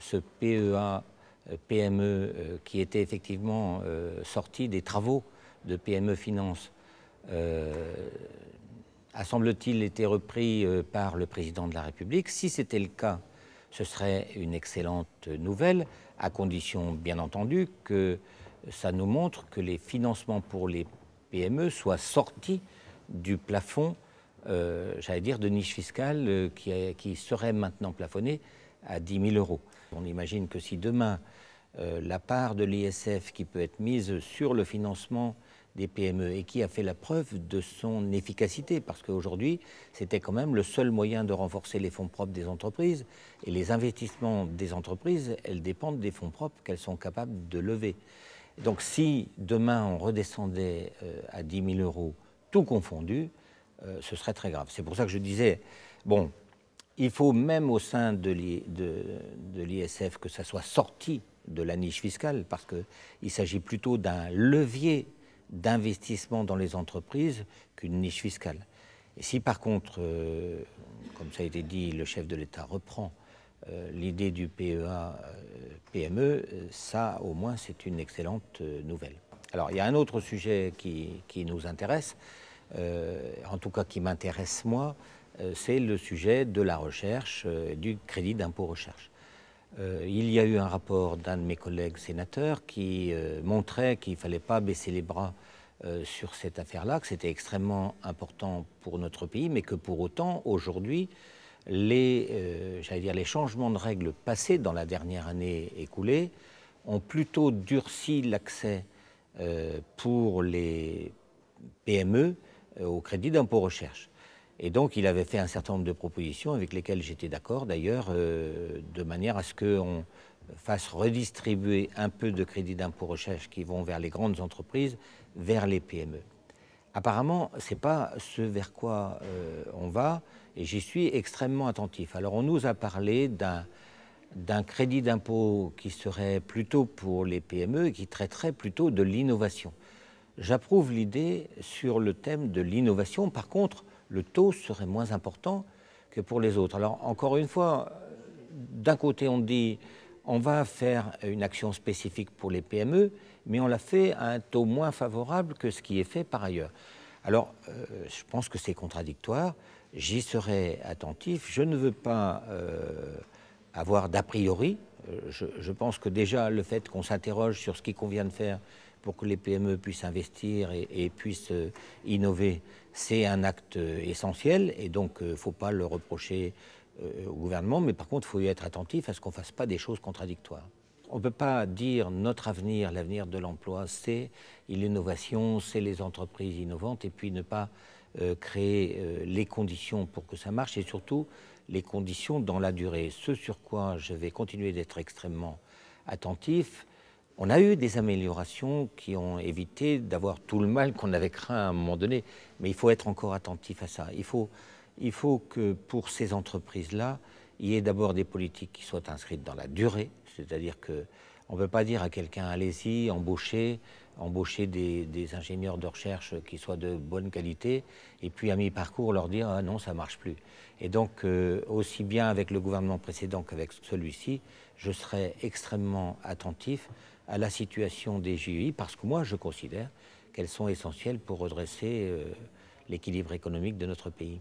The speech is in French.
ce PEA, PME, qui était effectivement sorti des travaux de PME Finance, a semble-t-il été repris par le président de la République. Si c'était le cas, ce serait une excellente nouvelle, à condition bien entendu que ça nous montre que les financements pour les PME soient sortis du plafond, j'allais dire, de niche fiscale qui serait maintenant plafonné à 10 000 euros. On imagine que si demain, la part de l'ISF qui peut être mise sur le financement des PME et qui a fait la preuve de son efficacité, parce qu'aujourd'hui, c'était quand même le seul moyen de renforcer les fonds propres des entreprises. Et les investissements des entreprises, elles dépendent des fonds propres qu'elles sont capables de lever. Donc si demain on redescendait à 10 000 euros, tout confondu, ce serait très grave. C'est pour ça que je disais, bon, il faut même au sein de l'ISF que ça soit sorti de la niche fiscale, parce qu'il s'agit plutôt d'un levier d'investissement dans les entreprises qu'une niche fiscale. Et si par contre, comme ça a été dit, le chef de l'État reprend l'idée du PEA PME, ça au moins c'est une excellente nouvelle. Alors il y a un autre sujet qui nous intéresse, en tout cas qui m'intéresse moi, c'est le sujet de la recherche, du crédit d'impôt recherche. Il y a eu un rapport d'un de mes collègues sénateurs qui montrait qu'il ne fallait pas baisser les bras sur cette affaire-là, que c'était extrêmement important pour notre pays, mais que pour autant, aujourd'hui, les changements de règles passés dans la dernière année écoulée ont plutôt durci l'accès pour les PME au crédit d'impôt recherche. Et donc, il avait fait un certain nombre de propositions avec lesquelles j'étais d'accord, d'ailleurs, de manière à ce qu'on fasse redistribuer un peu de crédits d'impôt recherche qui vont vers les grandes entreprises, vers les PME. Apparemment, ce n'est pas ce vers quoi on va, et j'y suis extrêmement attentif. Alors, on nous a parlé d'un crédit d'impôt qui serait plutôt pour les PME et qui traiterait plutôt de l'innovation. J'approuve l'idée sur le thème de l'innovation. Par contre, le taux serait moins important que pour les autres. Alors, encore une fois, d'un côté, on dit on va faire une action spécifique pour les PME, mais on l'a fait à un taux moins favorable que ce qui est fait par ailleurs. Alors, je pense que c'est contradictoire. J'y serai attentif. Je ne veux pas avoir d'a priori. Je pense que déjà, le fait qu'on s'interroge sur ce qu'il convient de faire pour que les PME puissent investir et puissent innover, c'est un acte essentiel, et donc il ne faut pas le reprocher au gouvernement, mais par contre, il faut y être attentif à ce qu'on ne fasse pas des choses contradictoires. On ne peut pas dire notre avenir, l'avenir de l'emploi, c'est l'innovation, c'est les entreprises innovantes, et puis ne pas créer les conditions pour que ça marche, et surtout les conditions dans la durée. Ce sur quoi je vais continuer d'être extrêmement attentif. On a eu des améliorations qui ont évité d'avoir tout le mal qu'on avait craint à un moment donné, mais il faut être encore attentif à ça. Il faut que pour ces entreprises-là, il y ait d'abord des politiques qui soient inscrites dans la durée, c'est-à-dire qu'on ne peut pas dire à quelqu'un allez-y, embauchez des ingénieurs de recherche qui soient de bonne qualité, et puis à mi-parcours leur dire ah non, ça ne marche plus. Et donc, aussi bien avec le gouvernement précédent qu'avec celui-ci, je serai extrêmement attentif à la situation des JEI, parce que moi, je considère qu'elles sont essentielles pour redresser l'équilibre économique de notre pays.